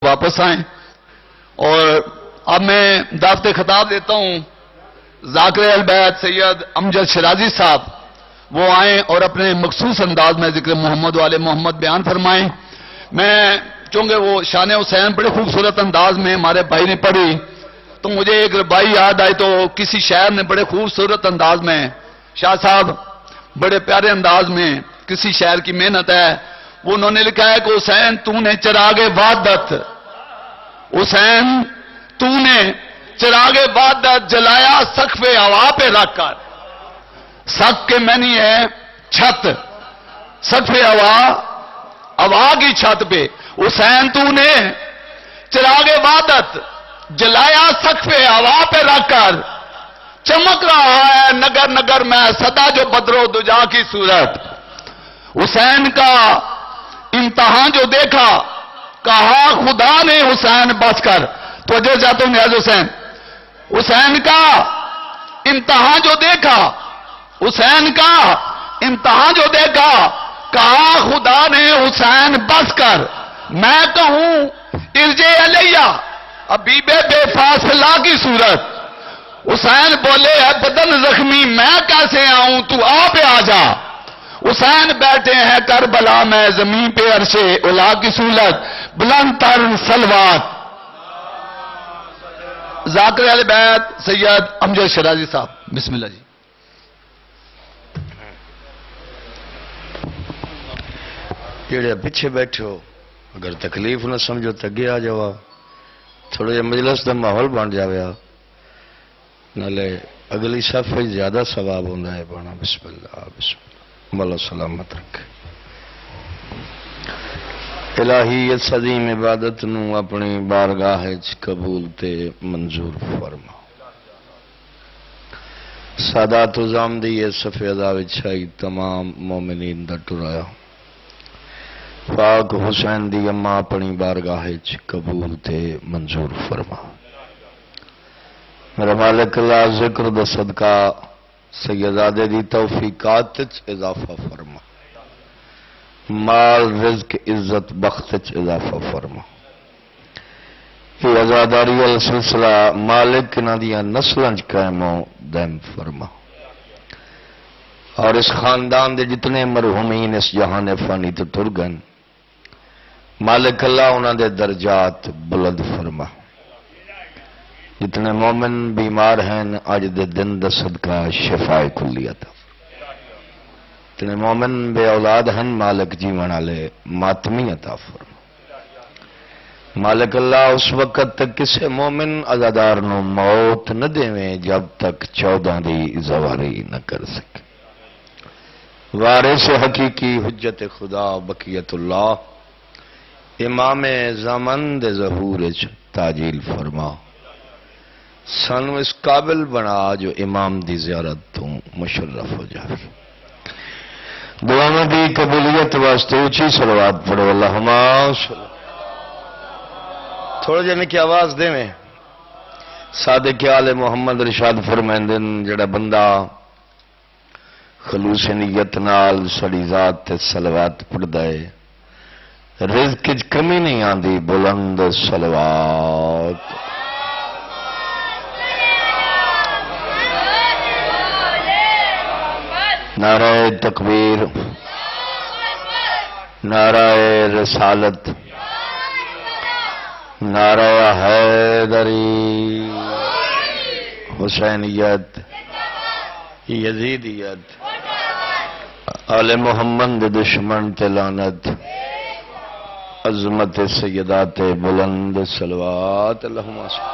واپس آئیں. اور اب میں دعوت خطاب دیتا ہوں ذاکر اہل بیت سید امجد شرازی صاحب، وہ آئیں اور اپنے مخصوص انداز میں ذکر محمد والے محمد بیان فرمائیں. میں چونکہ وہ شان حسین بڑے خوبصورت انداز میں ہمارے بھائی نے پڑھی تو مجھے ایک ربائی یاد آئی، تو کسی شاعر نے بڑے خوبصورت انداز میں، شاہ صاحب بڑے پیارے انداز میں، کسی شاعر کی محنت ہے، وہ انہوں نے لکھا ہے کہ حسین تو نے چراغ وحدت، حسین تو نے چراغ وحدت جلایا سقف ہوا پہ رکھ کر. سقف کے معنی ہے چھت، سقف ہوا کی چھت پہ. حسین تو نے چراغ وحدت جلایا سقف ہوا پہ رکھ کر، چمک رہا ہے نگر نگر میں سدا جو بدر و دجا کی صورت. حسین کا امتحان جو دیکھا کہا خدا نے حسین بس کر. تو جو چاہتا ہوں نیاز حسین، حسین کا امتحان جو دیکھا، حسین کا امتحان جو دیکھا کہا خدا نے حسین بس کر. میں کہوں ارجے علیہ ابھی بے فاصلہ کی صورت. حسین بولے ہے بدن زخمی میں کیسے آؤں تو آپ آ جا. حسین بیٹھے ہیں کربلا میں زمین پہ عرش اولا کی صورت. بلند تر سلوات ذاکر اہل بیت سید امجد شرازی صاحب. بسم اللہ جی. جڑے پیچھے بیٹھو اگر تکلیف نہ سمجھو تو اگے آ جاؤ، تھوڑا جہا مجلس کا ماحول بن جاوے، نالے اگلی صفحے زیادہ ثواب ہوتا ہے پڑھنا. بسم اللہ بسم اللہ. مولا سلامت رکھے. الہی اس عظیم عبادت نو اپنی بارگاہ قبول تے منظور فرما. سادات زامدی اس صفحے دا وچھائی تمام مومنین دا ٹرایا. پاک حسین دی اما اپنی بارگاہ قبول تے منظور فرما. میرا مالک اللہ ذکر دا صدقہ سیدادے دی توفیقات اضافہ فرما، مال رزق عزت بخت اضافہ فرما. یہ عزاداری السلسلہ مالک نہ دیا نسلیں قائم و دائم فرما. اور اس خاندان دے جتنے مرحومین اس جہان فانی تو ٹر گئے، مالک اللہ انہاں دے درجات بلند فرما. جتنے مومن بیمار ہیں آج دے دن دا صدقہ شفاء کلی عطا. جتنے مومن بے اولاد ہیں مالک جیون والے ماتمی عطا فرما. مالک اللہ اس وقت تک کسے مومن عزادار نو موت نہ دیویں جب تک 14 دی زواری نہ کر سکے. وارث حقیقی حجت خدا بقیت اللہ امام زمان دے ظہور تاجیل فرما. سانو اس قابل بنا جو امام دی زیارت تو مشرف ہو جائے. دعاؤں دی قبولیت واسطے اونچی صلوات پڑھو. اللہم تھوڑا جنے کی آواز دے میں. صادق آل محمد رشاد فرمائندن جڑا بندہ خلوص نیت نال سڑی ذات تے صلوات پڑھدا ہے رزق وچ کمی نہیں آندی. بلند صلوات. نعرہ تکبیر، نعرہ رسالت، نعرہ حیدری، حسینیت، یزیدیت، آل محمد دشمن تے لعنت، عظمت سیدات بلند صلوات. اللہم صل.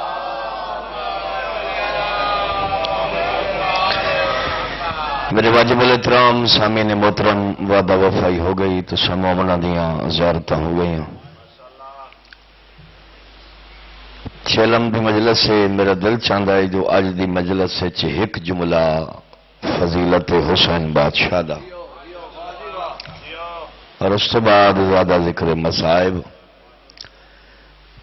میرے واجب الاحترام سامعین محترم وعدہ وفائی ہو گئی تو مومناں دیاں زیارتاں ہو گئی. چھلم دی مجلس سے میرا دل چاہتا ہے جو اج دی مجلس سے ایک جملہ فضیلت حسین بادشاہ دا اور اس تو بعد زیادہ ذکر مصائب.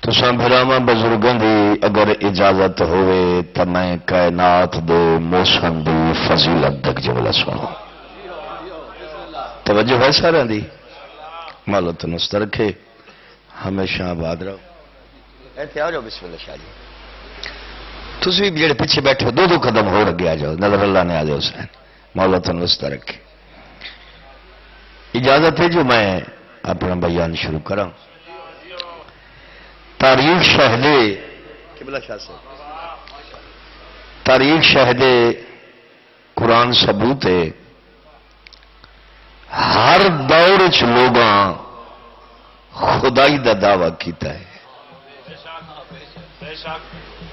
تساں بھراواں بزرگاں دی اگر اجازت ہوئے تو میں کائنات دے موسم دی فضیلت تک جملہ سنو. توجہ ہے سارا دی. مولا تندرست رکھے، ہمیشہ آباد رہو. ایتھے آ جاؤ بسم اللہ شاہ جی تسی بھی جڑے پیچھے بیٹھے ہو دو قدم ہو لگے آ جاؤ نظر اللہ نے آ حسین مولا تن وسطہ رکھے اجازت ہے جو میں اپنا بیان شروع کراں تاریخ شہدے قبلہ شاہ صاحب تاریخ شہدے قرآن ثبوت ہے ہر دور چ لوگاں خدائی دا دعویٰ کیتا ہے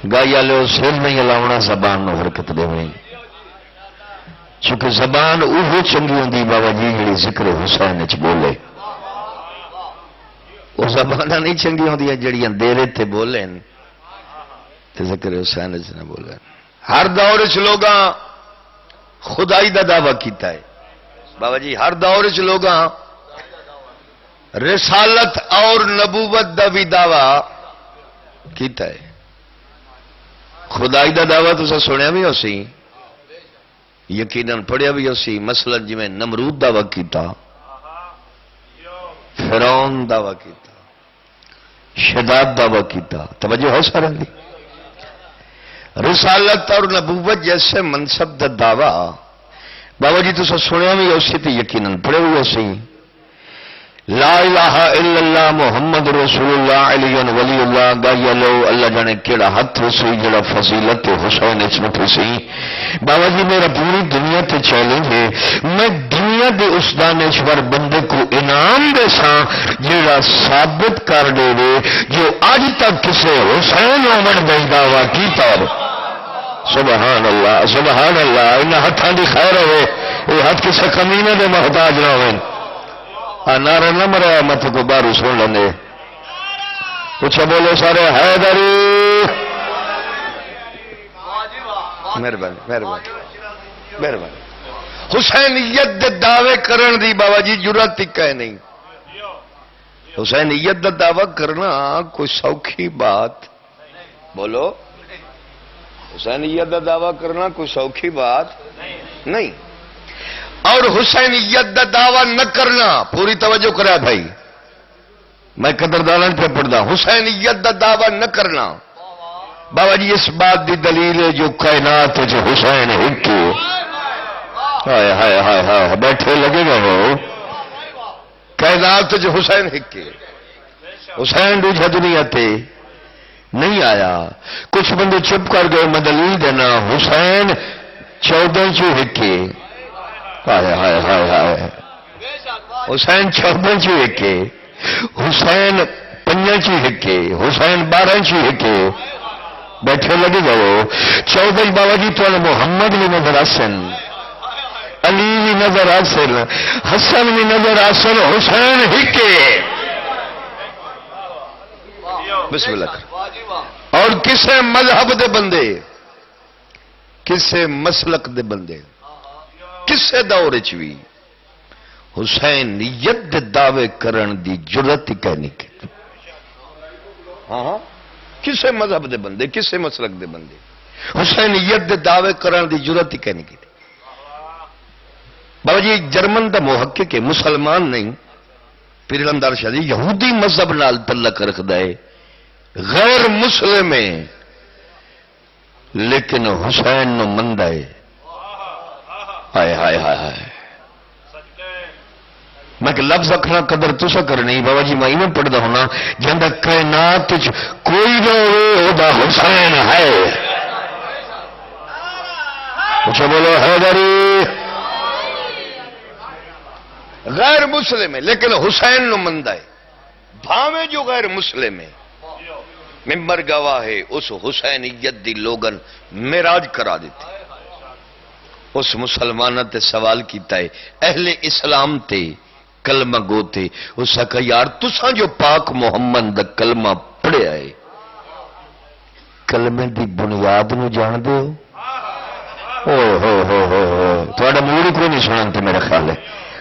گائی والے سر نہیں ہلاونا زبان نو حرکت دے چونکہ زبان وہ چنگی ہوندی بابا جی جڑی ذکر حسین چ بولے وہ زبان نہیں چنگی ہوندی جڑیاں دیرے تے بولیں تے ذکر حسین چ نہ بولیں ہر دور چ لوگاں خدائی دا دعویٰ کیتا ہے بابا جی ہر دور چ لوگاں رسالت اور نبوت دا بھی دعویٰ کیتا ہے خدائی دا دعویٰ تو سنیا بھی ہو سی یقیناً پڑھیا بھی ہو سی مثلا جی میں نمرود دعویٰ کیتا فرعون دعویٰ کیتا شداد دعویٰ کیتا توجہ ہے سارے دی رسالت اور نبوت جیسے منصب دا دعویٰ بابا جی تو سنیا بھی ہو سی تو یقیناً پڑھے بھی ہو سی لا الہ الا اللہ محمد رسول اللہ علی ولی اللہ گایا لو اللہ جانے کیڑا ہاتھ رسی جڑا فضیلت حسین اچھنا پھسی بابا جی میرا پوری دنیا تے چیلنج ہے میں دنیا دے اس دانشور بندے کو انعام دے ساں جڑا ثابت کر دے دے جو آج تک کسے حسین عمر بے دعویٰ کی تر سبحان اللہ انہا ہتھاں دی خیر ہوئے یہ ہاتھ کسے کمینے دے محتاج نہ ہوئے نعرہ نہ مریا مت کو باہر سن لیں پوچھا بولو سارے حیدری مہربانی مہربانی مہربانی حسینیت دے دعوے کرن دی بابا جی جرات تک ہے نہیں حسینیت دا دعوی کرنا کوئی سوکھی بات بولو حسینیت دا دعوی کرنا کوئی سوکھی بات نہیں اور حسینیت دا دعویٰ نہ کرنا پوری توجہ کرا بھائی میں قدردانن پہ پڑھتا حسینیت دا دعویٰ نہ کرنا بابا جی اس بات دی دلیل ہے جو کائنات جو حسین ہکے ہائے ہائے ہائے ہائے بیٹھے لگے گا وہ کائنات جو حسین ہکے حسین دوجہ دنیا تے نہیں آیا کچھ بندے چپ کر گئے میں دلیل دینا حسین 14 چو ہکے ہائے ہائے ہائے ہائے حسین 14 چو ہکے حسین 5 چو ہکے حسین 12 چو ہکے بیٹھے لگے گئے 14 بابا جی تو محمد بھی نظر آسن علی بھی نظر آسن حسن بھی نظر آسن حسین ہکے بسم اللہ اور کسے مذہب دے بندے کسے مسلک دے بندے کسے دور چوی حسینیت دے دعوے کرن دی جرت ہی کہنی کی ہاں کسے مذہب دے بندے کسے مسلک دے بندے حسینیت دے دعوے کرن دی جرت ہی کہنی کی بابا جی جرمن دا محقق ہے مسلمان نہیں پیر علمدار شاہ جی یہودی مذہب نال تعلق رکھ دے غیر مسلم ہے لیکن حسین نو مندہ ہے ہائے ہائے ہائے ہائے میں کہ لفظ اکھنا قدر تسا کرنی بابا جی میں ایمان پڑھتا ہونا جہاں کائنات کوئی نہ ہو دا حسین ہے اچھا بولو حیدری غیر مسلم ہے لیکن حسین نو مندہ ہے بھاویں جو غیر مسلم ہے ممبر گواہ ہے اس حسینیت دی لوگن معراج کرا دیتے اس مسلمانہ تے سوال کیتا ہے اہل اسلام تے کلمہ گو تے اس کا یار تساں جو پاک محمد دا کلمہ پڑھے آئے کلمے دی بنیاد نو جان دے ہو تھوڑا موڑی کوئی نہیں سنان تے میرا خیال ہے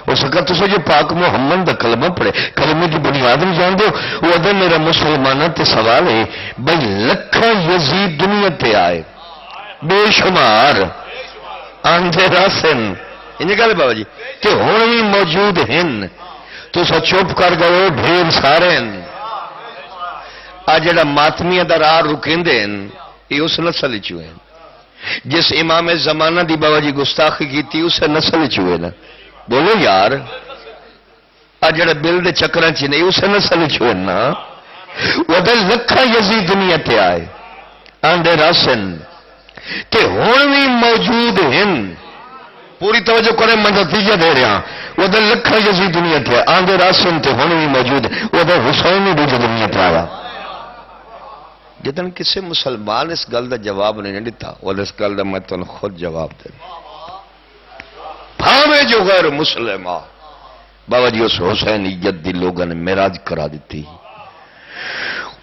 اس کا تساں جو پاک محمد دا کلمہ پڑھے کلمے دی بنیاد نو جان دے وہ ادھر میرا مسلمانہ تے سوال ہے بھئی لکھا یزید دنیا تے آئے بے شمار آندھے راسن انہیں کہا لے بابا جی کہ ہونی موجود ہیں تو سا چوپ کر گئے ڈھیر سارے آ جڑا ماتمیہ دا راہ رکیندے ہیں یہ اس نسل چوئے ہیں جس امام زمانہ دی بابا جی گستاخی کیتی اس نسل چوئے نا بولو یار آ جڑا بل دے چکران چی نہیں اس نسل چوئے نا وہ دل لکھا یزید دنیا تے آئے آندے راسن تے ہون بھی موجود ہیں پوری توجہ کریں میں نتیجہ دے رہا وہ دل لکھا یزید دنیا تے آئے آندے راسن تے ہون بھی موجود ہیں وہ دل حسین بھی دنیا تے آیا جتن کسی مسلمان اس گل دا جواب نہیں دیتا اور اس گل دا میں تن خود جواب دے بھاوے جو غیر مسلمہ بابا جی اس حسینیت دی لوگوں نے معراج کرا دیتی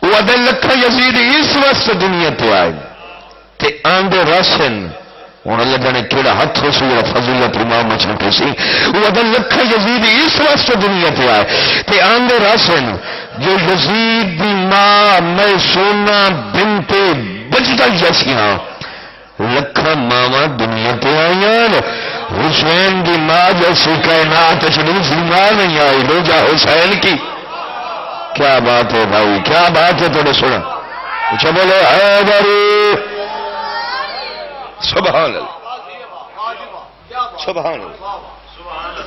وہ دل لکھا یزید اس وقت دنیا تے آئے تے آندے راسن انہوں نے جانے کیڑا ہاتھ ہو سی فضیلت امام مچھنٹے سی وہ دل لکھا یزید اس وقت دنیا تے آئے تے آندے راسن جو یزید دی ماں میسونہ بنت بجدل جیسیاں لکھا ماما دنیا تے آئیان حسین دی ماں جیسی کائنات شریف ماں نہیں آئی لو جا حسین کی کیا بات ہے بھائی کیا بات ہے تھوڑے سنا اچھا بولو حیدری سبحان اللہ سبحان اللہ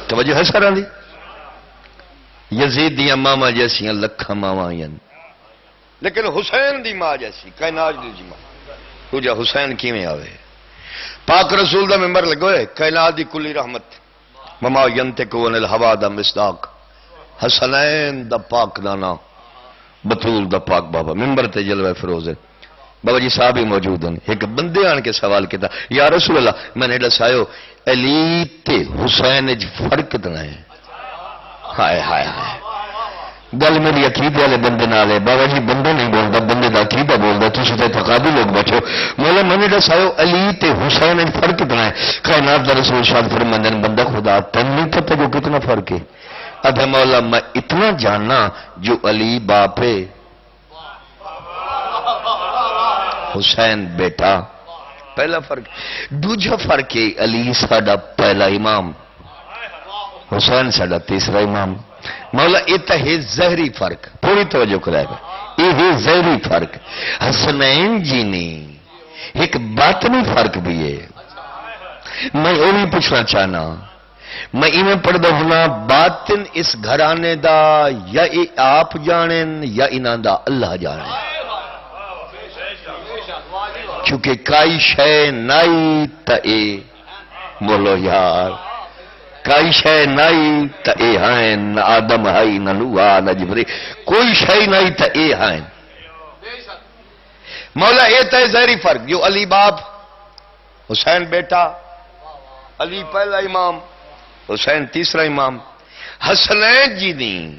توجہ ہے سارا دی یزید دیا ماما جیسی لکھا ماما آئین لیکن حسین دی ماں جیسی کائنات دی ماں تو جا حسین کی میں آوے پاک رسول دا ممبر لگوئے کائنات دی کلی رحمت مما ینتقون الہوا دا مصداق حسنین دا پاک دانا بطول دا پاک بابا ممبر تے جلوہ فروز ہے بابا جی صاحب ہی موجود ہیں ایک بندے آن کے سوال کیتا یا رسول اللہ میں نے دسایو علی تے حسین اج فرق دنا ہے ہائے ہائے ہائے گل میری عقیدے والے بندے نال ہے بابا جی بندے نہیں بولتا بندے دا عقیدہ بولتا تسی تے تقاضی لوگ بیٹھو مولا میں نے دسایو علی تے حسین اج فرق دنا ہے کائنات دا رسول شاد فرماندے نے بندہ خدا تن نہیں پتہ جو کتنا فرق ہے ابے مولا میں اتنا جاننا جو علی باپ ہے حسین بیٹا پہلا فرق دوجا فرق ہے علی ساڈا پہلا امام حسین ساڈا تیسرا امام مولا یہ ہے ظاہری فرق پوری توجہ کرائے گا یہ ہے ظاہری فرق حسنین جی نے ایک باطنی فرق بھی ہے میں وہ بھی پوچھنا چاہنا میں ایویں پڑھدا ہونا باطن اس گھرانے دا یا آپ جانن یا انہاں دا اللہ جانن چونکہ کائی شے نائی تا اے بولو یار کائی شے نائی تا اے ہائن نہ آدم ہائی نہ نوح نہ جبریل کوئی شے نائی تا اے ہائن مولا اے تا ظاہری فرق جو علی باپ حسین بیٹا علی پہلا امام حسین تیسرا امام حسنین جی نہیں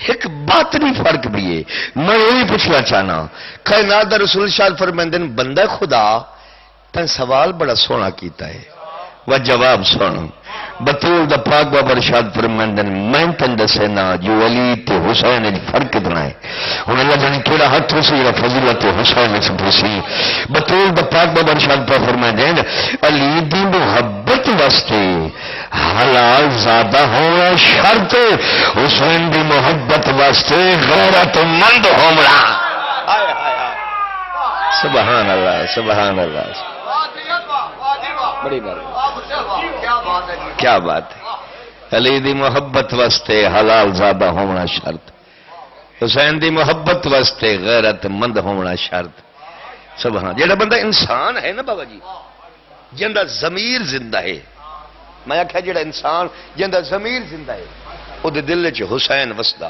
ایک باطنی فرق بھی ہے میں وہی پوچھنا چاہنا کائنات دا رسول شاد فرماندے نے بندہ خدا تن سوال بڑا سونا کیتا ہے وہ جواب سن بطول دا پاک بابا ارشاد فرماندے نے میں تن دسنا جو علی تے حسین وچ فرق اتنا ہے ہن اللہ جانے کیڑا ہاتھ ہو سی فضیلت حسین وچ پوسی بطول دا پاک بابا ارشاد فرماندے نے علی دی محبت واسطے حلال زیادہ ہونا شرط حسین دی محبت واسطے غیرت مند ہونا سبحان اللہ سبحان اللہ بڑی بات کیا بات ہے علی دی محبت واسطے حلال زیادہ ہونا شرط حسین دی محبت واسطے غیرت مند ہونا شرط سبحان جیڑا بندہ انسان ہے نا بابا جی جندہ ضمیر زندہ ہے میں آخیا جڑا انسان جندہ ضمیر زندہ ہے وہ دل چ حسین وسدا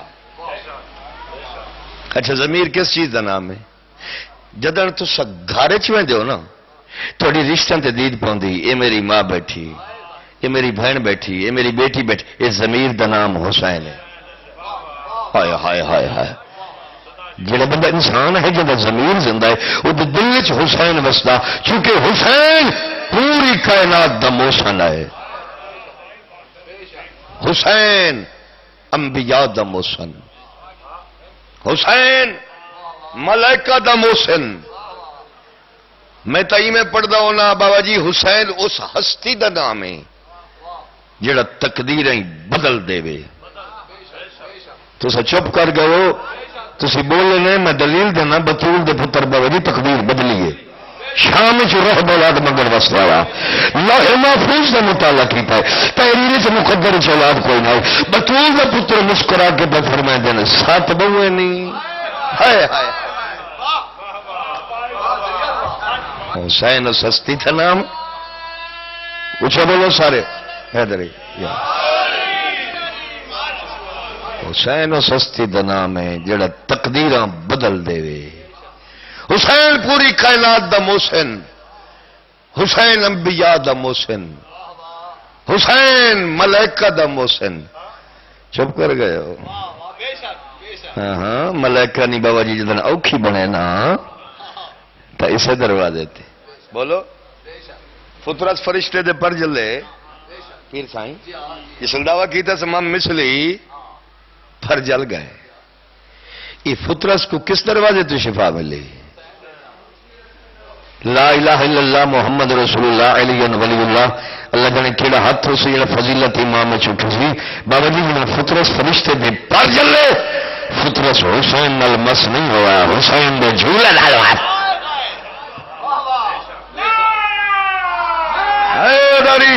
اچھا ضمیر کس چیز کا نام ہے جدن تو گھر چ ہو نا تھوڑی رشتہ تے دید پوندی اے میری ماں بیٹھی اے میری بہن بیٹھی اے میری بیٹی بیٹھی اے ضمیر دا نام حسین ہے ہائے ہائے ہائے ہائے جڑا بندہ انسان ہے جنہا ضمیر زندہ ہے وہ دل چ حسین وسدا چونکہ حسین پوری کائنات دا موسن ہے حسین انبیاء دا موسن حسین ملائکہ دا موسن میں تئی میں پڑھدا ہونا بابا جی حسین اس ہستی دا نام ہے جڑا تقدیریں بدل دے وے تو چپ کر گئے تسی بولے نہیں میں دلیل دینا بطول دے پتر بابا جی تقدیر بدلیے شام رہ بولاد مگر وسط آیا لوح محفوظ کا مطالعہ کیتا ہے تحریر سے مقدر اولاد کوئی نہ بطول کا پتر مسکرا کے پہ فرمائے دینا 7 بہویں نہیں ہائے ہائے حسین سستی تھا نام اچھا بولو سارے حیدر حسین و سستی دا نام ہے جڑا تقدیراں بدل دے وے حسین پوری کائنات دا محسن حسین انبیاء دا محسن حسین ملائکہ دا محسن چپ کر گئے ہو ہاں ہاں ملائکہ نہیں بابا جی جدن اوکھی بنے نا تا اسے دروازے تھے بولو فطرت فرشتے دے پر جلے پیر سائیں یہ سلداوا کیتا سمام مثلی پھر جل گئے یہ فطرت کو کس دروازے تو شفا ملی لا الہ الا اللہ محمد رسول اللہ علی ولی اللہ اللہ جانے کیڑا ہاتھ ہو سی فضیلت امام چھٹو سی بابا جی جنہاں فطرت فرشتے دے پر جلے فطرت حسین نال مس نہیں ہوا حسین دے جھولے نال ہاتھ داری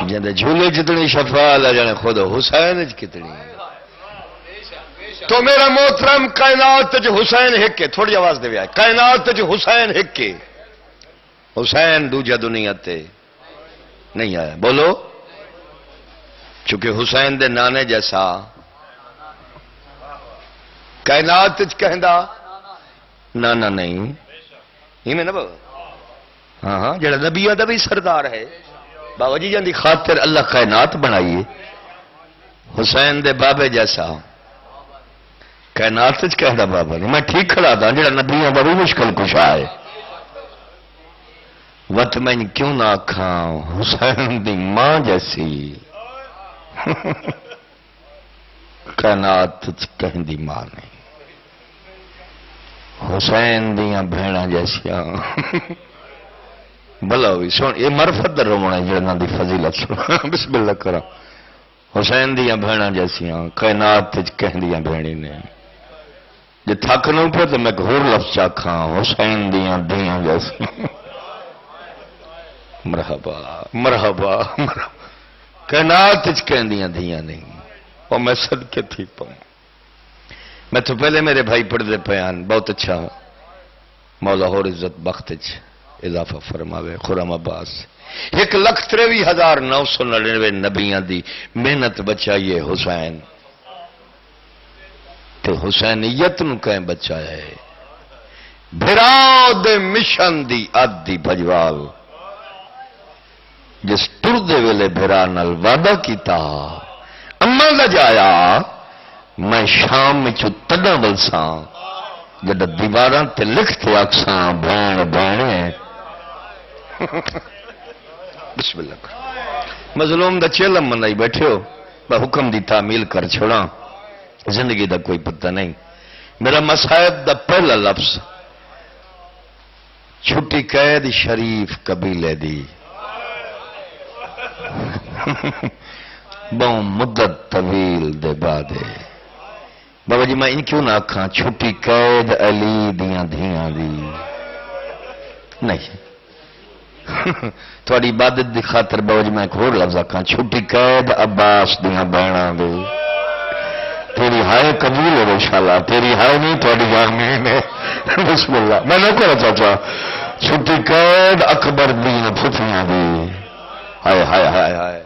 جانے جھولے جتنی شفا اللہ جانے خود حسین کتنی تو میرا محترم کائنات جو حسین ہکے تھوڑی آواز دے آئے کائنات جو حسین ہکے حسین دوجہ دنیا تے نہیں آیا بولو چونکہ حسین دے نانے جیسا کائنات کہندا نانا نہیں ہی میں نا بابا ہاں ہاں جڑا نبیہ دا بھی سردار ہے بابا جی جان دی خاطر اللہ کائنات بنائیے حسین دے بابے جیسا کائنات کہہ بابا نہیں میں ٹھیک کھڑا تھا جڑا نبیوں بڑی مشکل کشا ہے وت میں کیوں نہ آکھاں حسین دی ماں جیسی کائنات کہیں دی ماں نہیں حسین دیاں بھیڑاں جیسیاں بھلا ہوئی سن یہ مرفت در رونا جڑنا دی فضیلت سن بسم اللہ کرا حسین دیاں بھیڑاں جیسیاں کائنات کہیں دیاں بھیڑی نے جی تھک نہ پہ تو میں ایک ہور لفظ چاکھاں حسین دیاں دیاں جیسیاں مرحبا مرحبا مرحبا کائنات کہیں دیاں دیاں نہیں اور میں صدقے تھی پاؤں میں تو پہلے میرے بھائی پڑھ دے پیان بہت اچھا مولا ہور عزت بخت اضافہ فرماوے خرم عباس 1,63,999 نبیاں دی محنت بچائیے حسین تے حسینیت نو کہیں بچایا ہے بھرا دے مشن دی آدھی بجوال جس ٹر دے ویلے بھرا نال وعدہ کیتا اما لجایا میں شام میں چو تڈا بلساں جب دیواراں تے لکھتے اکساں بین بین بسم اللہ مظلوم دا چیلم منائی بیٹھے ہو حکم دی تعمیل کر چھوڑا زندگی دا کوئی پتہ نہیں میرا مصائب دا پہلا لفظ چھٹی قید شریف قبیلے دی بہت مدت طویل دے بعدے بابا جی میں ان کیوں نہ آکھاں چھٹی قید علی دیاں دھیاں دی نہیں تھوڑی عبادت دی خاطر بابا جی میں ایک اور لفظ آکھاں چھٹی قید عباس دیاں بہناں دی تیری ہائے قبول ہو انشاءاللہ تیری ہائے نہیں تھوڑی آمین ہے بسم اللہ میں نہ کرا چاچا چھٹی قید اکبر دیاں پھپھیاں دی ہائے ہائے ہائے ہائے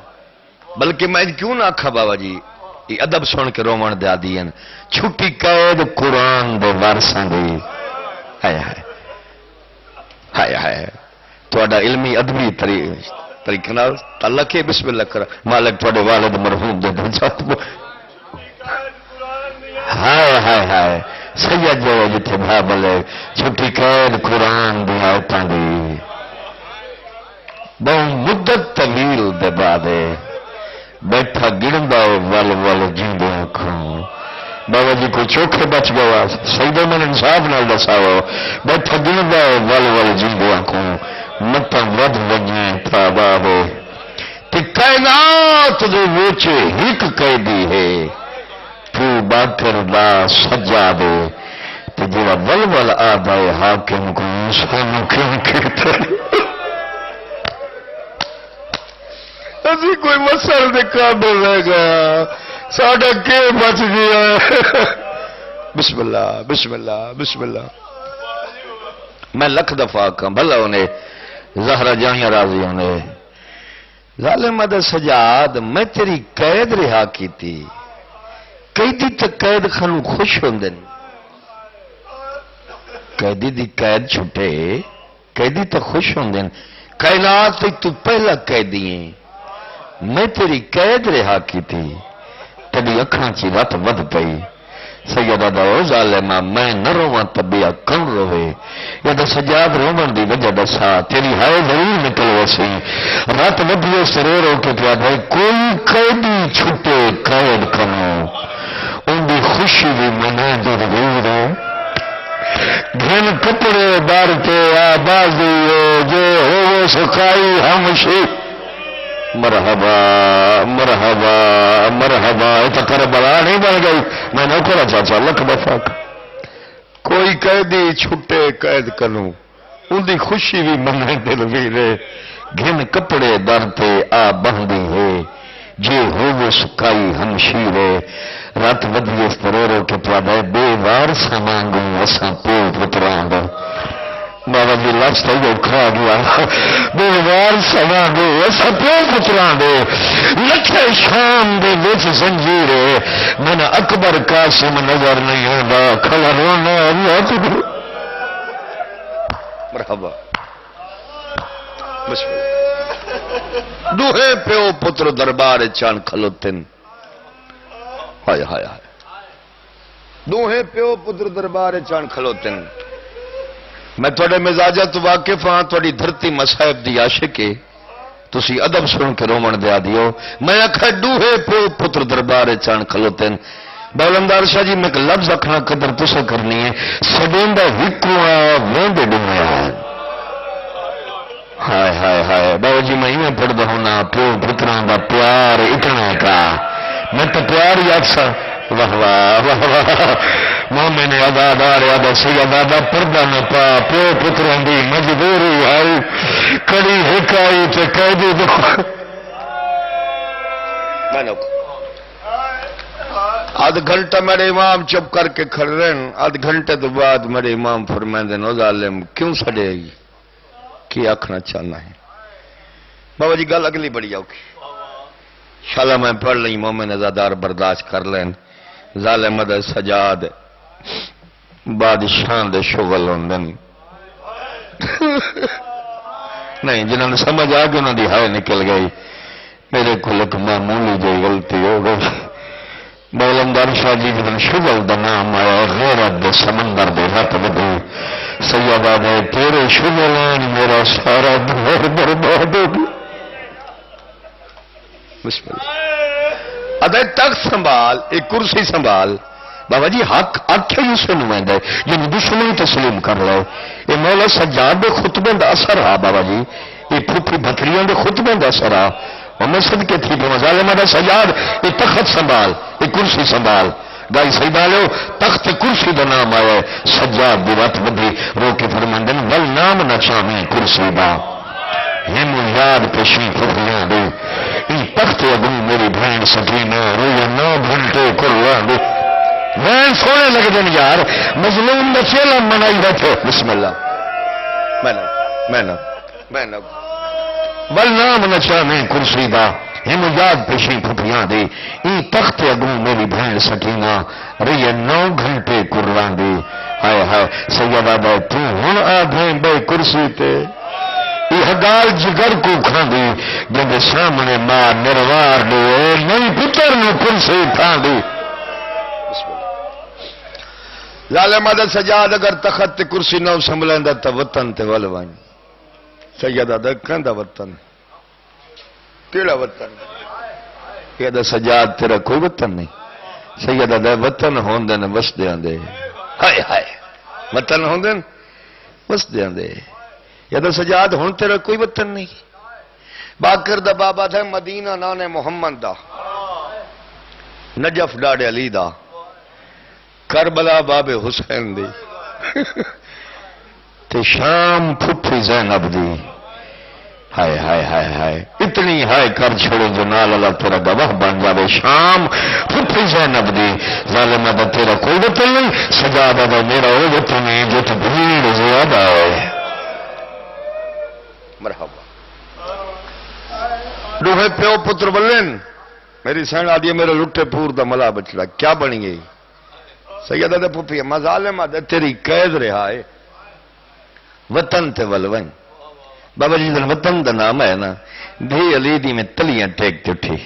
بلکہ میں کیوں نہ آکھا بابا جی یہ ادب سن کے رومن دے آدین چھٹی قید قرآن دے وارثاں دی ہائے ہائے ہائے ہائے تھوڑا علمی ادبی طریقے نال تعلق ہے بسم اللہ کر مالک تھوڑے والد مرحوم دے درجات ہائے ہائے ہائے سید جو جتھے بھا بلے چھٹی قید قرآن دی آیتاں دی بہت مدت طویل دے بعدے بیٹھا گرندا ول ول جیندے آنکھوں بابا جی کو چوکھے بچ گیا سیدہ من انصاف نال دساؤ بیٹھا گرندا ول ول جیندے آنکھوں متاں ود وجیں تابا دے تے کائنات دے وچ ایک قیدی ہے تو باکر دا سجادے تے جڑا ولول آدا ہے حاکم کو سانو کیوں کہتا اسی کوئی مسل دے قابل رہ گیا ساڈا کی بچ گیا بسم اللہ بسم اللہ بسم اللہ میں لکھ دفعہ کہاں بھلا انہیں زہرہ جائیں راضی انہیں ظالم دا سجاد میں تیری قید رہا کی تھی قیدی تے قید خانو خوش ہوندن قیدی دی قید چھٹے قیدی تے خوش ہوندن کائنات تو پہلا قیدی ہیں میں تیری قید رہا کی تھی تبھی اکھاں چی رات ود پئی سیدہ دا او ظالمہ میں نہ رواں طبیعہ کون روے یا دا سجاد رومن دی وجہ دسا تیری ہائے ضرور نکل ویسی رات ودیو سرو رو کے پیا بھائی کوئی قیدی چھٹے قید کنو ان دی خوشی بھی منے ضرور گھن کپڑے بارتے آبازی جو ہو سکائی ہمشی مرحبا مرحبا مرحبا یہ تو کربلا نہیں بن گئی میں نہ کرا چاچا لکھ دفعہ کوئی قیدی چھٹے قید کنوں ان دی خوشی بھی منے دل بھی رے گھن کپڑے درتے آ بہندی ہے جے ہو وہ سکائی ہمشیرے رات بدلی اس طرح رو کے پیادہ بے وار سامانگوں اساں پیو پتران دو بابا جی لفظ تو وہ کھا گیا بے وار سامانگوں اساں پیو پتران دو لکھے شام دے وچ زنجیرے من اکبر قاسم نظر نہیں ہوگا کھلا رونا اللہ تکر مرحبا بسم اللہ دوہے پیو پتر دربار چان کھلوتن ہائے ہائے ہائے دوہے پیو پتر دربار چان کھلوتن میں تھوڑے مزاجہ تو واقف ہاں تھوڑی دھرتی مصائب دی عاشقے تسی ادب سن کے رومن دیا دیو میں اکھا دوہے پیو پتر دربار چان کھلوتن بولندار شاہ جی میں ایک لفظ اکھنا قدر تسے کرنی ہے سبیندہ ہکوا ویندے ڈویا ہائے ہائے ہائے بابا جی میں ہی پڑھ دوں نا پیو پتران دا پیار اتنا کا میں تو پیار یاد سا واہ واہ واہ واہ مومن عزادار یاد سیدادہ پردہ نہ پا پیو پتران دی مجبوری آئی کڑی حکائی تے قیدی دکھ میں نو آدھ گھنٹہ میرے امام چپ کر کے کھڑ رہے ہیں آدھ گھنٹے تو بعد میرے امام فرمائیں نو ظالم کیوں سڑے گی کی آکھنا چاہنا ہے بابا جی گل اگلی بڑی آؤ شالا میں پڑھ لیں مومن عزادار برداشت کر لیں ظالم دا سجاد بادشاہ دے شغل ہوندن نہیں جنہوں نے سمجھ آ گئی انہوں دی ہائے نکل گئی میرے کو لک معمولی جو غلطی ہو گئی بولندار شاہ جی جنہوں شغل دا نام آیا غیرت دے سمندر دے رت بدو سیدہ دے تیرے شغلان میرا سارا دور برباد ہو گیا بسم اللہ ادھے تخت سنبھال ایک کرسی سنبھال بابا جی حق آکھے ہی سے نمائندہ ہے جن دشمنی تسلیم کر لے یہ مولا سجاد دے خطبے دا اثر ہا بابا جی یہ پھوپھی بھتریاں دے خطبے دا اثر ہا اور میں صدقے تھی کہ مظالمہ دا سجاد یہ تخت سنبھال یہ کرسی سنبھال گائی سیدہ لو تخت کرسی دا نام آیا ہے سجاد دی رات بدھی رو کے فرماندن ول نام نہ چاہیں کرسی دا ہم یاد پیشی فخریاں دے این تخت ابو میری بھین سکینہ روی 9 گھنٹے قربان دے میں سونے لگ دیں یار مظلوم نے فعلا منائی بیٹھے بسم اللہ میں نہ ول نام نہ چاہیں کرسی دا ہم یاد پیشی پھپیاں دے این تخت ابو میری بھین سکینہ روی 9 گھنٹے قربان دے ہائے ہائے سیدہ دا تو ہن آدھیں بے کرسی تے یہ گال جگر کو کھان دی جب سامنے ماں نروار دے نہیں پتر نو کرسی تھان دی ظالم دا سجاد اگر تخت تے کرسی نو سنبھلیں دا تا وطن تے والوائیں سیدہ دا کہن دا وطن کیڑا وطن یہ دا سجاد تیرا کوئی وطن نہیں سیدہ دا وطن ہوندن وس دیاں دے ہائے ہائے وطن ہوندن وس دیاں دے یا دا سجاد ہون تیرا کوئی وطن نہیں باکر دا بابا تھا مدینہ نانے محمد دا، نجف ڈاڑے علی دا، کربلا باب حسین دی تے شام پھپھی زینب دی. ہائے ہائے ہائے ہائے اتنی ہائے کر چھوڑے جو نال اللہ تیرا گواہ بن جاوے. شام پھپھی زینب دی ظالمہ دا تیرا کوئی وطن نہیں، سجادہ دا میرا وہ وطن ہے جو تو بھیڑ زیادہ ہے. مرحبا. دوہے پیو پتر بلن میری سین آدھی میرے لٹے پور دا ملا بچڑا کیا بنی گئی. سیدہ دے پھپھی اما ظالمہ دے تیری قید رہا ہے وطن تے ولویں. بابا جی دن وطن دا نام ہے نا دھی علی دی میں تلیاں ٹیک تے اٹھی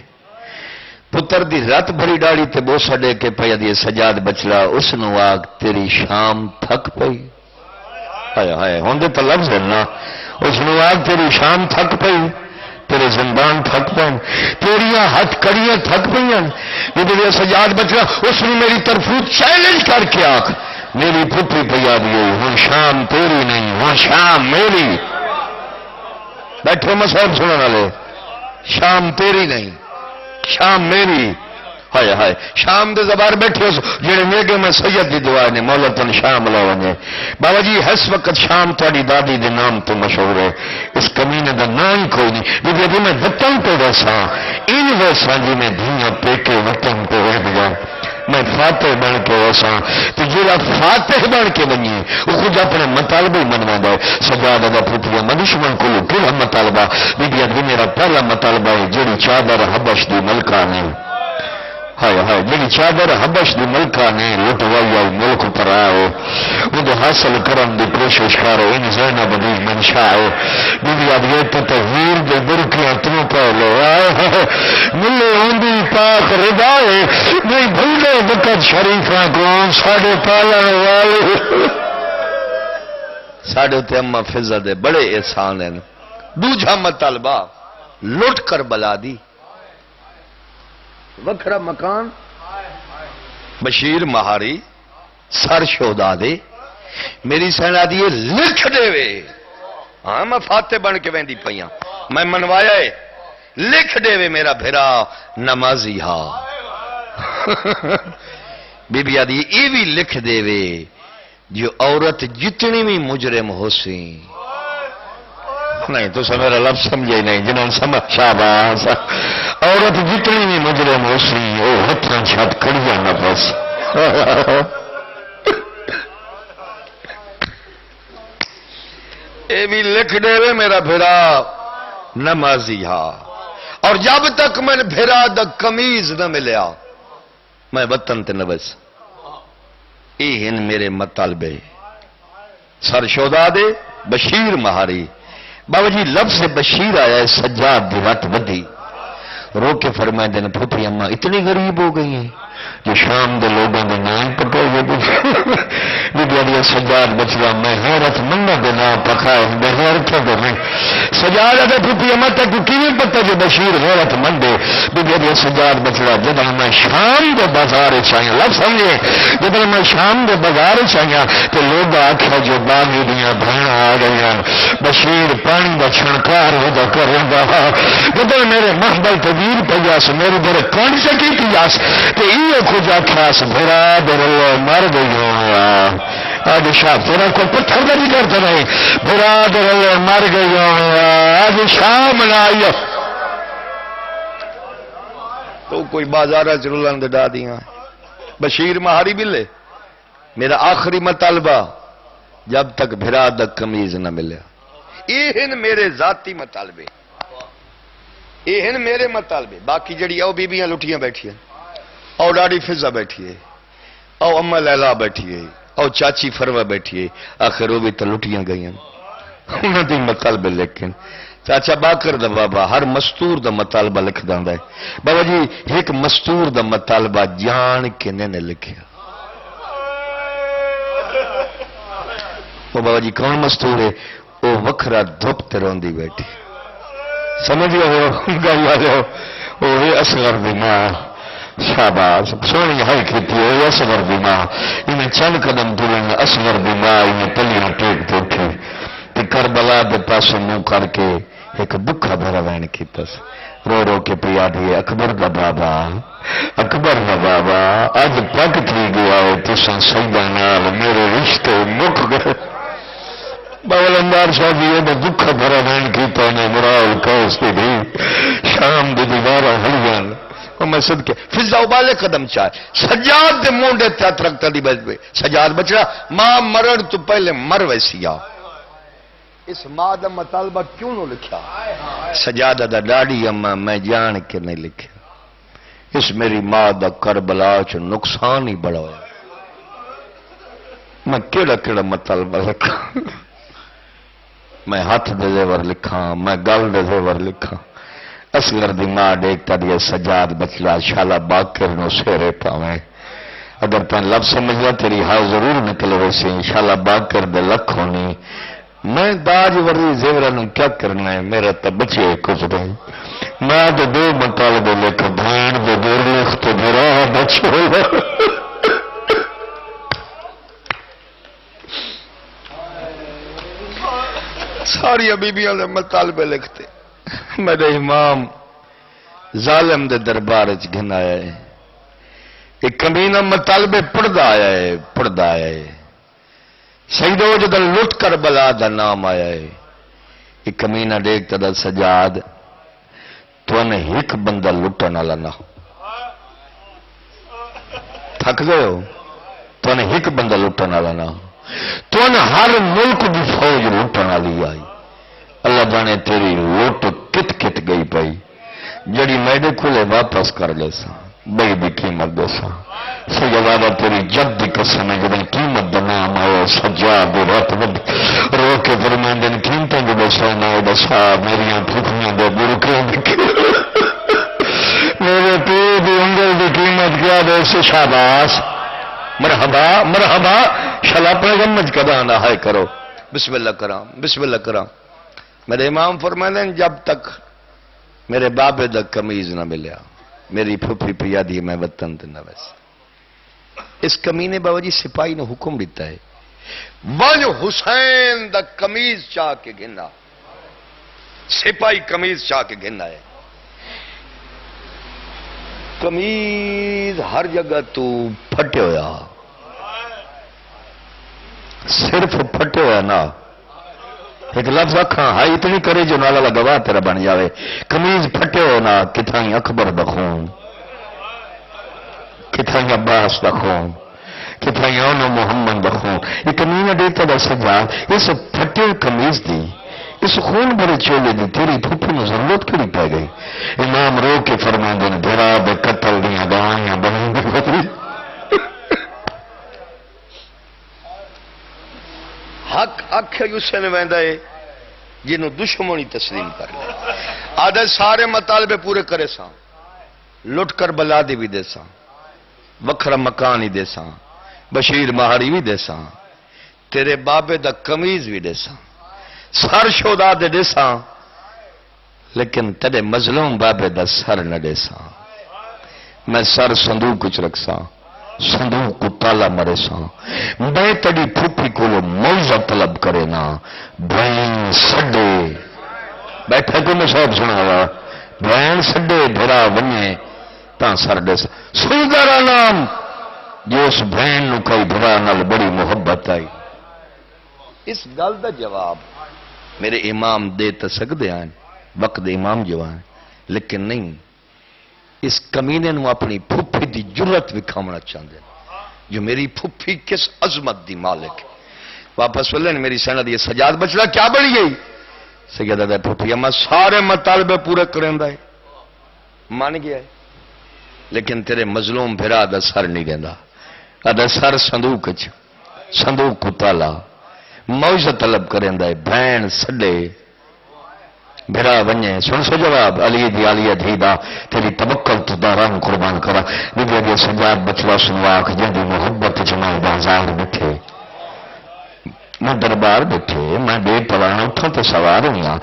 پتر دی رات بھری ڈاڑی تے بوسا دے کے پیا دی سجاد بچڑا اس نو آگ تیری شام تھک پئی. ہائے ہائے ہوندے تو لفظ ہے نا اس نو آگ تیری شام تھک پئی، تیرے زندان تھک پائیں، تیریاں ہاتھ کڑیاں تھک پئیں. یہ سجاد بچڑا اس نے میری طرف چیلنج کر کے آکھ میری پھپھی پیا دی ہوں شام تیری نہیں ہوں شام میری. بیٹھو مسائل سننے والے، شام تیری نہیں شام میری. ہائے ہائے شام دے زبار بیٹھے جڑے میگے میں سید دی دعا نے مولتن شام لاؤنے. بابا جی اس وقت شام تھوڑی دادی دے نام تو مشہور ہے، اس کمینے دا نام کوئی نہیں. لیکن میں وطن پہ ویسا ان ویسا جی میں دھیاں پیکے وطن پہ رہ گیا. میں فاتح بن کے ویسا تو جڑا فاتح بن کے بنی وہ خود اپنے مطالبہ منوا دے. سجادہ دا پتریا دشمن کو کہڑا مطالبہ بھی میرا پہلا مطالبہ ہے جڑی چادر حبش دی ملکہ نے ہائے ہائے جڑی چادر حبش دی ملکہ نے لٹوائی آئی ملک پر آئے وہ حاصل کرن دی کوشش کرو. ان زینب دی منشا ہے بی اب یہ تو تحویر دے برکیاں تم پہلے آئے ملے ہوندی پاک ردائے نہیں بھولے وقت شریفاں کو ساڑھے پالن والے. ساڑھے تے اما فضا دے بڑے احسان ہیں. دوجھا مطالبہ لٹ کر بلا دی وکھرا مکان بشیر مہاری سر شودا دے میری سینا دیے لکھ دے وے. ہاں میں فاتح بن کے ویندی پئیاں میں منوایا ہے لکھ دے وے میرا بھرا نمازی ہا. بی بی آدھی یہ بھی لکھ دے وے جو عورت جتنی بھی مجرم ہو سی. نہیں تو میرا لفظ سمجھے نہیں جنہوں سمجھ شاباش. عورت جتنی بھی مجرم ہو سی وہ ہتھاں چھت کڑیا نہ بس. اے بھی لکھ دے وے میرا بھرا نمازی ہا. اور جب تک میں بھرا دا کمیز نہ ملیا میں وطن تے نہ بس. اے ہن میرے مطالبے سر شودا دے بشیر مہاری. بابا جی لفظ بشیر آیا ہے سجاد دی رات بدھی رو کے فرمائے دن پھوپھی اماں اتنی غریب ہو گئی ہیں جو شام دے لوگوں دے نام پکو گئے بھی سجاد بچوا میں حیرت مندہ دے نام پکائے بے حیرتوں دے میں سجاد دے پھوپھی اماں تک کیوں پتہ جو بشیر حیرت مندے بھی سجاد بچوا جب میں شام دے بازار چاہیے لفظ سمجھے جب میں شام دے بازار چاہیے تو لوگ آکھا جو باغی دیاں بھیڑ آ گئی بشیر پانی دا چھنکار ہو دا کریں گا جب میرے محبل تبیر پیاس میرے بڑے کون سے کی پیاس تو یہ کچھ آخاس بھرا در مر گئی ہوں آج شاہ تیرا کوئی پتھر نہیں کرتا نہیں بھرا در مر گئی ہوں آج شام نہ آئی تو کوئی بازارہ چرولن دے دا دیاں. بشیر مہاری بلے میرا آخری مطالبہ جب تک بھرا دا کمیز نہ ملے. یہ میرے ذاتی مطالبے یہ میرے مطالبے. باقی جڑی او بیبیاں لٹیاں بیٹھی ہیں او ڈاڑی فضا بیٹھی ہے او اما لیلا بیٹھی ہے او چاچی فروا بیٹھی ہے آخر وہ بھی تو لٹیاں گئی ہیں انہوں نے مطالبے. لیکن چاچا باکر دا بابا ہر مستور دا مطالبہ لکھ داندا ہے. بابا جی ایک مستور دا مطالبہ جان کے نے لکھیا. وہ بابا جی کون مستور ہے وہ وکھرا دھپ تے روندی بیٹھی سمجھ لو گل والو وہ اصغر دی ماں شاباش سونی ہائی کیتی ہوئی اصغر دی ماں انہیں چند قدم دلن اصغر دی ماں انہیں تلیاں ٹیک تے اٹھی تے کربلا دے پاسوں منہ کر کے ایک دکھا بھرا وین کیتا سی رو رو کے پیا دیے اکبر دا بابا اکبر دا بابا اج پک تھی گیا ہے تساں سیدہ نال میرے رشتے مک گئے باولندار صاحب یہ دکھا بھرا وین کیتا نے مرال کوس دی بھی شام دی دیوارا ہلیاں میں صدقے فضا ابالے قدم چاہے سجاد دے مونڈے تیات رکھتا دی بچ بے سجاد بچڑا ماں مرن تو پہلے مر ویسی آ اس ماں دا مطالبہ کیوں نہ لکھا سجادہ دا ڈاڑی اما میں جان کے نہیں لکھا اس میری ماں دا کربلا چ نقصان ہی بڑا ہوا میں کیڑا کیڑا مطالبہ لکھا میں ہاتھ دے زیور لکھا میں گل دے زیور لکھا اصغر دی ماں دیکھتا دیا سجاد بچلا شالا باکر نو سیرے پاویں اگر تن لفظ سمجھ لیا تیری ہاں ضرور نکل ویسے شالا باکر دے لکھ ہونی میں داج وری زیورہ کیا کرنا ہے میرا تو بچے کچھ نہیں میں تو دو مطالبے لکھ بھین دے دور لکھ تو برا بچو ساری بیبیاں دے مطالبے لکھتے میرے امام ظالم دے دربار چ گھن آیا ہے ایک کمینہ مطالبے پڑھدا آیا ہے سیدو جدل لٹ کر بلا دا نام آیا ہے ایک کمینہ دیکھتا دا سجاد تو انہیں ایک بندہ لٹنا لنا تھک گئے ہو تو انہیں ایک بندہ لٹنا لنا تو انہیں ہر ملک بھی فوج لٹنا لی آئی اللہ جانے تیری لوٹ کت کت گئی پئی جڑی میڈے کھولے واپس کر لے سا بئی بھی قیمت دے سا سجادہ تیری جد دی قسم ہے جب قیمت دا نام آیا سجاد رات ود رو کے فرمان دن قیمتیں جو بسا نائے بسا میریاں پھوکیاں دے برکیاں دی میرے پیو دی انگل دی قیمت کیا دے سے شاباس مرحبا مرحبا شلا اپنے غمج کدا نہ ہائے کرو بسم اللہ کرام بسم اللہ کرام میرے امام فرماتے ہیں جب تک میرے بابے دا کمیز نہ ملیا میری پھوپھی پیا دی میں وطن تے نہ ویسے اس کمینے بابا جی سپاہی نے حکم دیتا ہے ون حسین دا کمیز چاہ کے گھنا سپاہی کمیز چاہ کے گھنا ہے کمیز ہر جگہ تو پھٹے ہویا صرف پھٹے ہویا نا ایک لفظ اکھاں ہائی اتنی کرے جو نالا لگوا تیرا بن جاوے کمیز پھٹے ہو نا کتھائیں اکبر دخون کتھائیں عباس دخون کتھائیں اونو محمد دخون یہ کمینہ دیتا دا سجاد اس پھٹے کمیز دی اس خون بڑے چولے دی تیری پھوپھی میں ضرورت کیوں پہ گئی امام رو کے فرما دن بھرا بے قتل دیا گوائیاں بنیں گے حق اکھ اسے میں ویندہ ہے جنہوں دشمنی تسلیم کر لے آدھے سارے مطالبے پورے کرے ساں لٹ کر بلا دی بھی دے ساں وکھرا مکان ہی دے ساں بشیر مہاری بھی دے ساں تیرے بابے دا کمیز بھی دے ساں سر شودا دے ساں لیکن تیرے مظلوم بابے دا سر نہ دے ساں میں سر صندوق کچھ رکھ ساں صندوق کو تالا مرے ساں میں تڑی پھوپھی کو لو موزہ طلب کرے نا بھین سڈے بیٹھے کو میں صاحب سنا ہوا بھین سڈے بھرا بنے تاں سر دے ساں سلدارا نام جو اس بھین نو کئی بھرا نال بڑی محبت آئی اس گل دا جواب میرے امام دے تا سکدے آئیں وقت امام جوان لیکن نہیں اس کمینے نو اپنی پھوپھی دی جرت وکھاونا چاہتے جو میری پھوپھی کس عظمت دی مالک ہے واپس ولن میری سند یہ سجاد بچڑا کیا بڑی گئی سیدہ دے پھوپھی اما سارے مطالبے پورے کریں دا ہے مان گیا ہے لیکن تیرے مظلوم بھرا دا سر نہیں دیندا ادا سر صندوق کو تالا موجہ طلب کریں دا ہے بھین سڈے بھرا ونجے سن سو جواب علی دی علی دھیدا تیری توکل تو داران قربان کرا نبی دی سجاد بچڑا سنواک جندی محبت جمائی بازار بیٹھے میں دربار بیٹھے میں بے پلانا اٹھا تو سوار ہوں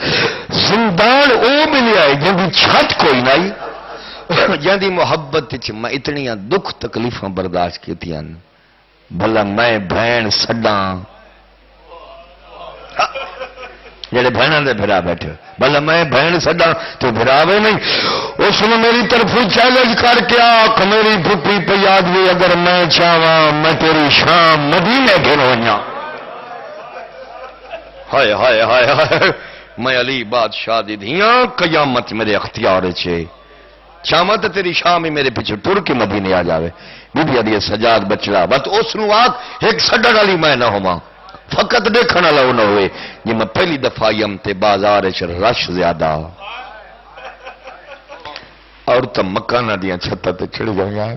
زندان او ملی آئی جندی چھت کوئی نائی جندی محبت میں اتنی دکھ تکلیفاں برداشت کیتی ہیں بھلا میں بھین سڈاں جڑے بہنوں دے بھرا بیٹھے بھلا میں بہن سڈا تو بھراوے نہیں. اس نے میری طرف چیلنج کر کے آخ میری پھپھی پہ یاد بھی اگر میں چاہواں میں تیری شام مدینے گھرویاں. ہائے ہائے ہائے ہائے میں علی بادشاہ دی دھیاں قیامت میرے اختیار چے چاہواں تے تیری شام ہی میرے پیچھے ٹر کے مدینے آ جاوے. بی بی آدھی سجاد بچڑا بس اس نو آخ ایک سڈن والی میں نہ ہواں فقط دیکھنے والا وہ نہ ہوئے جی میں پہلی دفعہ یم تے بازار چ رش زیادہ اور تو مکانہ دیاں چھتاں تے چڑھ گئے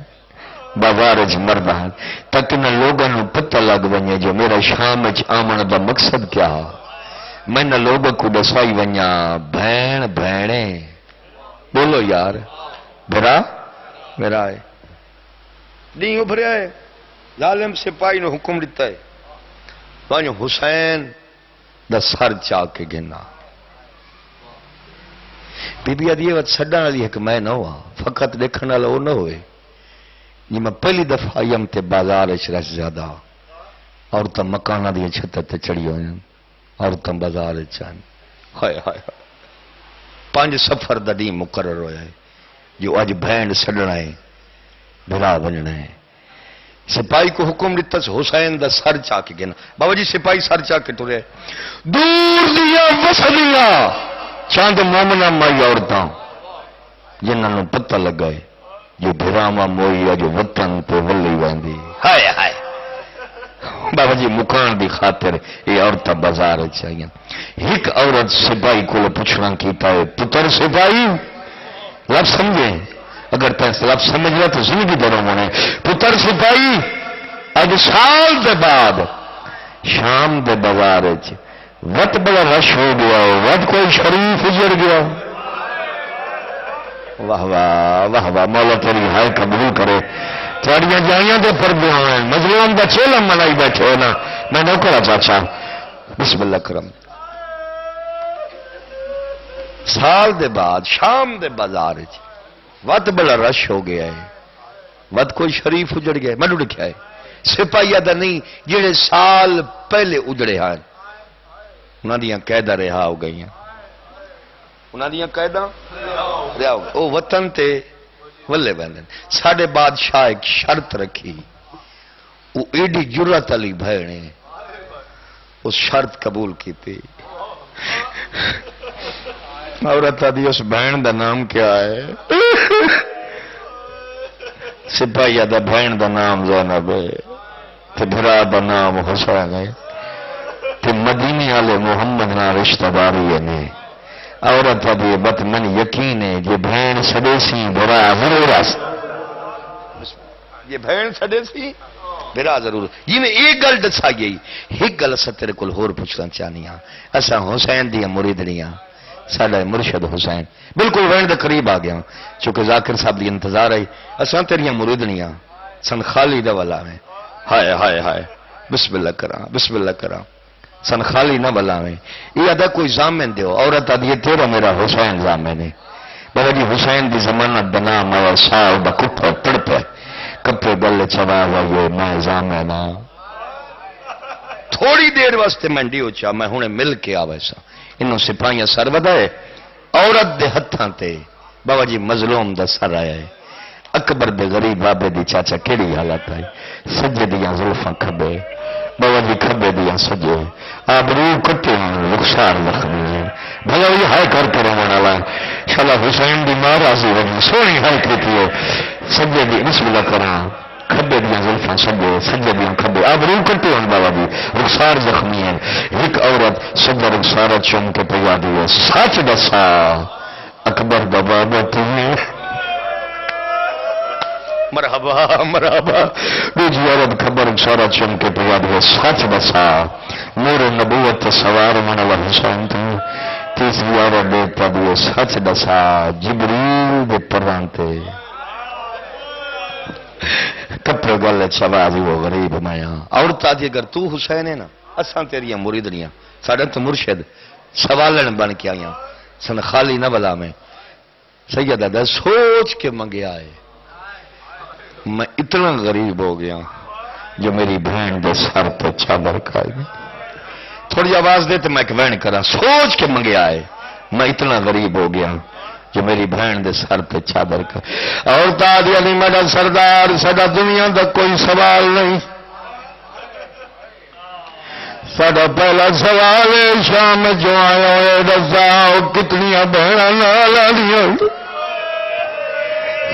بازار چ مردان تک نہ لوگوں کو پتہ لگ ونجے جو میرا شام چ آمن دا مقصد کیا میں نہ لوگوں کو دسائی ونجا بہن بہنے بولو یار بھرا میرا ہے نہیں ابھریا ہے ظالم سپاہی نے حکم دیتا ہے وانو حسین دا سر چا کے گنا. بی بی آدھی وقت سڈا والی ایک میں نہ ہوا فقط دیکھنے والا وہ نہ ہوئے جی میں پہلی دفعہ یم تے بازار رش زیادہ عورتیں مکانہ دیا چھتیں تے چڑھی ہوئی عورتیں بازار چان ہائے ہائے 5 سفر دا ڈی مقرر ہویا ہے جو اج بہن سڈنا ہے بھرا بننا ہے. سپاہی کو حکم دیتا حسین دا سر چا کے گنا. بابا جی سپاہی سر چا کے ٹرے دور دیا وسلیاں چاند مومنا مائی عورتاں جنہوں پتہ لگا ہے جو بھراواں موئی جو وطن پہ ولی ویندی ہائے ہائے بابا جی مکان دی خاطر یہ عورتیں بازار چاہیے. ایک عورت سپاہی کو پوچھنا کیتا ہے پتر سپاہی لفظ سمجھے اگر پیسے لفظ سمجھ لیا تو زندگی دونوں ہونے پتر سپاہی اج سال دے بعد شام دے بازار وقت بڑا رش ہو گیا وقت کوئی شریف اجڑ گیا. واہ واہ واہ واہ مولا تیری ہائے قبول کرے تھوڑیاں جائیاں دے پردے ہوئے مظلوم دا چیلم منائی بیٹھے نا میں نوکرا چاچا بسم اللہ کرم. سال دے بعد شام دے بازار وقت بڑا رش ہو گیا ہے وقت کوئی شریف اجڑ گیا میں لکھا ہے سپاہی دا نہیں جڑے سال پہلے اجڑے ہیں انہاں دیاں قیداں رہا ہو گئی ہیں انہاں دیاں قیداں رہا ہو گئی او وطن تے ولے بندن. ساڈے بادشاہ ایک شرط رکھی وہ ایڈی جرت علی بھیڑے اس شرط قبول کی تھی. عورت آدھی اس بہن دا نام کیا ہے سپاہی دا بہن دا نام زینب ہے تے بھرا دا نام حسین ہے تے مدینے والے محمد نا رشتہ داری نے. عورت آدھی بت من یقین ہے یہ بہن سڑے سی بھرا ضرور یہ بہن سڑے سی بھرا ضرور جی میں ایک گل دسا گئی ایک گل اسا تیرے کول ہور پوچھنا چاہنی ہاں اسا حسین دی مریدنیاں ساڈا مرشد حسین بالکل وین دے قریب آ گیا چونکہ ذاکر صاحب دی انتظار آئی اساں تیریاں مریدنیاں سن خالی دا والا میں ہائے ہائے ہائے بسم اللہ کراں بسم اللہ کراں سن خالی نہ بلا میں یہ ادا کوئی ضامن دیو عورت آدھی تیرا میرا حسین ضامن ہے. بابا جی حسین دی ضمانت بنا میں سال دا کپڑا تڑپ کپڑے گل چوا یہ میں ضامن ہاں. تھوڑی دیر واسطے منڈی اچا میں ہنے مل کے آوے سا انہوں سپاہیاں سر ودائے عورت دے ہتھاں تے بابا جی مظلوم دا سر آیا ہے. اکبر دے غریب بابے دی چاچا کیڑی حالت ہے سجے دیاں زلفاں کھبے بابا جی کھبے دیاں سجے آبرو کٹے رخسار لکھنی بھلا یہ ہائے کر کے رہنے والا شالا حسین دی ماں راضی رہی سونی ہائے کیتی ہے سجے دی بسم اللہ کراں کھبے دیاں زلفاں سجے دیاں کھبے آبرو کٹے ہوں بابا جی رخسار زخمی ہے. ایک عورت سجا رخسارت چم کے پیا دی ہے سچ دسا اکبر دا بابا تمہیں مرحبا مرحبا دوجی عورت خبر سارا چم کے پیا دیا سچ دسا مور نبوت سوار من والا حسین تو تیسری عورت دیتا دیا سچ دسا جبریل دے پرانتے کپڑے گل سوا دی وہ غریب مایا. عورت آدھی اگر تو حسین ہے نا اساں تیریاں مریدنیاں ساڈا تو مرشد سوالن بن کے آیاں سن خالی نہ بلا میں سیدہ دا سوچ کے منگیا ہے میں اتنا غریب ہو گیا جو میری بہن دے سر پہ چادر کھائے گی. تھوڑی آواز دے تو میں وین کرا سوچ کے منگیا ہے میں اتنا غریب ہو گیا جو میری بہن دے سر پہ چادر کر اور تاج علی میرا سردار سدا دنیا دا کوئی سوال نہیں سدا پہلا سوال ہے شام جو آیا ہوئے دسا کتنی بہن نال آدیاں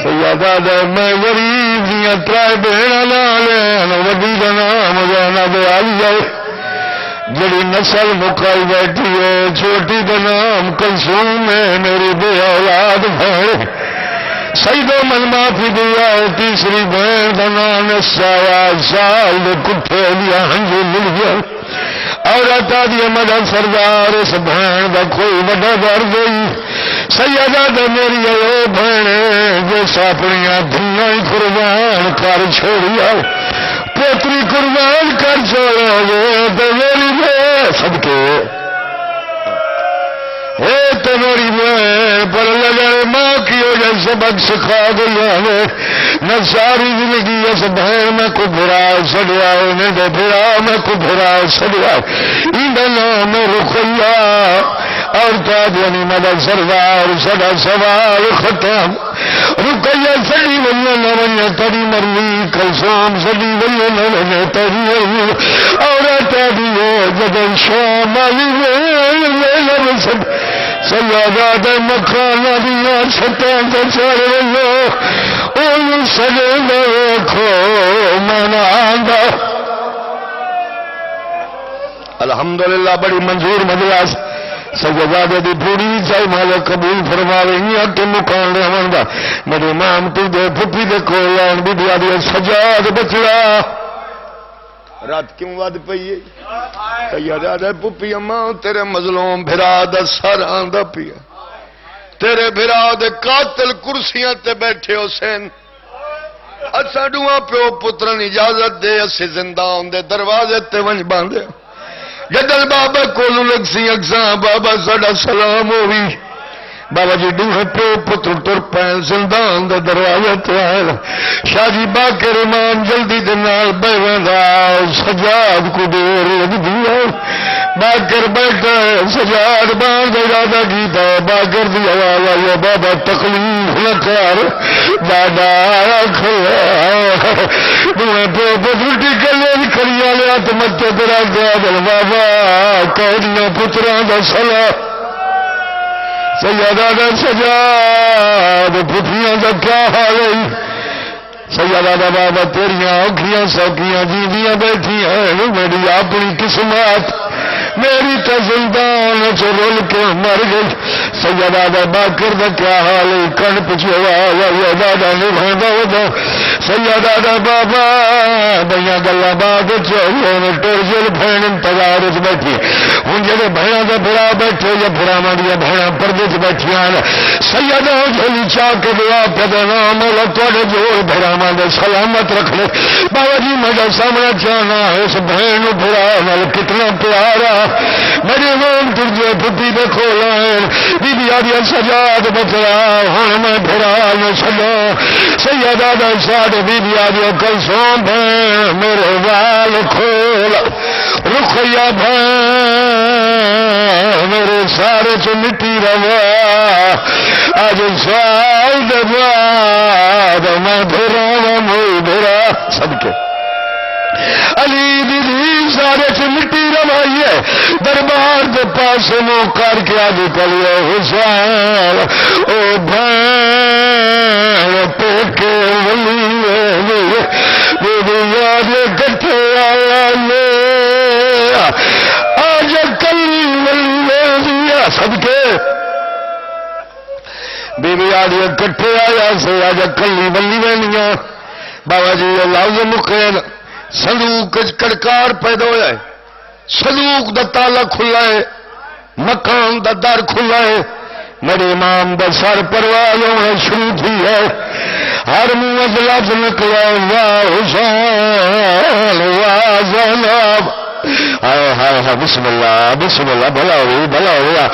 سیادہ دے میں غریب دیاں ترائے بہن نال وڈی دا نام زینب علی ہے جڑی نسل مکائی بیٹھی ہے چھوٹی کا نام کلثوم ہے میری بے اولاد بہن سیدو من معافی دیا ہے تیسری بہن کا نام سایا سال دے کٹھے لیا ہنجو مل گیا عورت آدھی مدہ سردار اس بہن کا کوئی بڑا در گئی سیدہ دے میری او بہن جیسا اپنیاں دنیا قربان کر چھوڑیا پوتری قربان کر چھوڑو گے تو میری میں سب کے تو میری میں پر لگے ماں کی وجہ سبق سکھا گئی ہے نہ ساری زندگی اس بہن میں کو بھرا چڑیا انہیں تو بھرا میں کو بھرا چڑیا ان نام رقیہ اور تاجنی مدد سردار سدا سوال ختم رقیہ سڑی ولو نہ ونیا تری مرضی کلثوم سڑی ولو نہ ونیا تری اور تاجیو جدن شام علی سب سیادات مکان دیا چھتیں تو چڑھ ولو ان سجے دیکھو منا آندا الحمدللہ بڑی منظور مجلس سیدادے دی پوری چاہے مالک قبول فرماوے نہیں کہ مکان لے ہوندا میرے امام تو دے پھپھی دے کول آن بی بی آدھی سجاد بچڑا رات کیوں ود پئی ہے سیدادے پھپھی اماں تیرے مظلوم بھرا دا سر آندا پیا تیرے بھرا دے قاتل کرسیاں تے بیٹھے حسین اساں دوواں پیو پترن اجازت دے اسی زندہ ہوندے دروازے تے ونج باندھے جدل بابا کولو لگ سی اگزاں بابا ساڈا سلام ہوئی بابا جی دوہے پیو پتر تر پین زندان دے دروازے تے آئے شاہ جی باقر امام جلدی دے نال بیٹھا سجاد کو دیر لگ دیا باقر بیٹھا سجاد باندھ ارادہ کیتا باقر دی آواز آئی بابا تکلیف نہ کر دادا کھلا دوہے پیو پتر ٹکے لے کھڑیا لیا تو مت تیرا دیا دل بابا کہڑیاں پتراں دا سلام سیادہ دا سجاد پھپھیاں دا کیا حال ہے سیادہ دا بابا تیریاں اوکھیاں سوکیاں جیویاں بیٹھی ہیں میری اپنی قسمت میری تو زندان چ رول کے مر گئی سیادہ دا باقر دا کیا حال ہے کن پچھوا دادا نبھا دا سیادہ دا بابا بھیا گلا بات چوری ٹر جل بہن انتظار چ بیٹھی ہوں جی بہنوں کا برا بیٹھے یا براوا دیا بہن پردے چ بیٹھیا سیادہ جھولی چاہ کے دعا پہ نام تے جوڑ براوا دے سلامت رکھ لے بابا جی میرا سامنا چاہنا اس بہن برا نال کتنا پیارا میرے نام ترجے پھپھی دے کھول بی بی آدیا سجاد بچڑا ہوں میں برا نہ چڈا سیادہ دا ساڈ بی بی آدیا کلثوم بہن میرے وال کھول رخیا بہن میرے سارے چ مٹی روا اج سال دے بعد میں بھرا موئی بھرا سب کے علی دی سارے سے مٹی روائی ہے دربار کے پاس منہ کر کے آگے کلیے حسین او بھین ٹوکے ولی یاد کٹھے آیا لے آج کلی ولی سب کے بی بی آدھی کٹھے آیا سے آج کلی ولی وینیاں بابا جی لفظ مکین صندوق کڑکار پیدا ہوا ہے صندوق دا تالا کھلا ہے مکان دا در کھلا ہے میرے امام دا سر پرواز ہونا شروع تھی ہے ہر منہ لفظ نکلا واہ حسین واہ زینب ہائے ہائے ہائے بسم اللہ بھلا ہو بھلا ہوا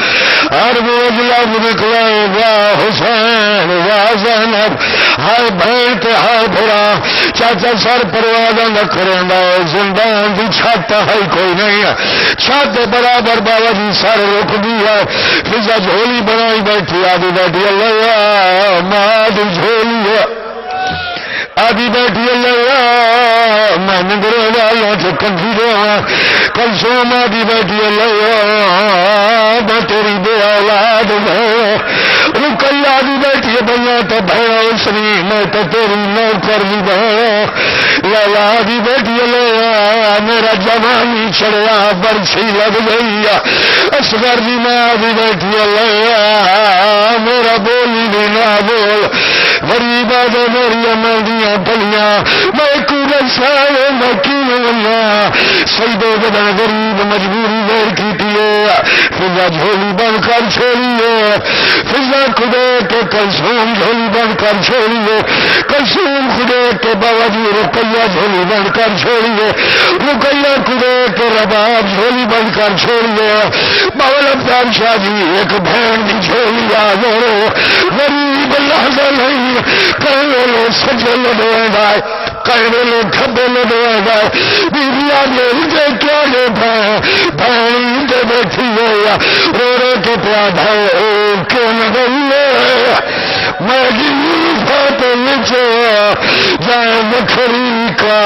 ہر روز لب نکلے وا حسین وا زینب ہائے بہن تے ہائے بھرا چاچا سر پرواز نہ کریندا زندان دی چھت ہے کوئی نہیں ہے چھت برابر بابا جی سر رک دی ہے فضا جھولی بنائی بیٹھی آدھی بیٹھی اللہ ماں دی جھولی ہے آدھی بیٹھی اللہ میں نگرے والوں سے کنجی دے کل سوم آدھی بیٹھی اللہ میں تیری بے اولاد رکئی آدھی بیٹھی بھیا تو بھیا اسری میں تو تیری نوکر بھی بہو لالا آدھی بیٹھی اللہ میرا جوانی چڑیا برسی لگ گئی اصغر جی میں آدھی بیٹھی اللہ میرا بولی بھی نہ بول غریب آدھے میری عمل دیا پلیاں میں کولر سارے میں کیوں سیدے بدن غریب مجبوری دیر کی فضا جھولی بن کر چھوڑیے فضا خدے کے کلثوم جھولی بن کر چھوڑیے کلثوم خدے کے باوجود رقیہ جھولی بن کر چھوڑیے رقیہ خدے کے رباب جھولی بن کر چھوڑیے باول افطار شاہ جی ایک بہن کی جھولی آ گئے غریب لحظہ نہیں کہنے لو سجے لڑوائے گائے کہنے لو کھبے لڑوائے گائے بیویا دے کیا لے بھائی دے بیٹھی ہوا رو رو کے پیاد ہے کیوں نہ گئی میں جی فاتح نیچے جائے مکھری کا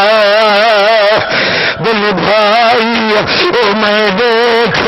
دل بھائی او میں دیکھ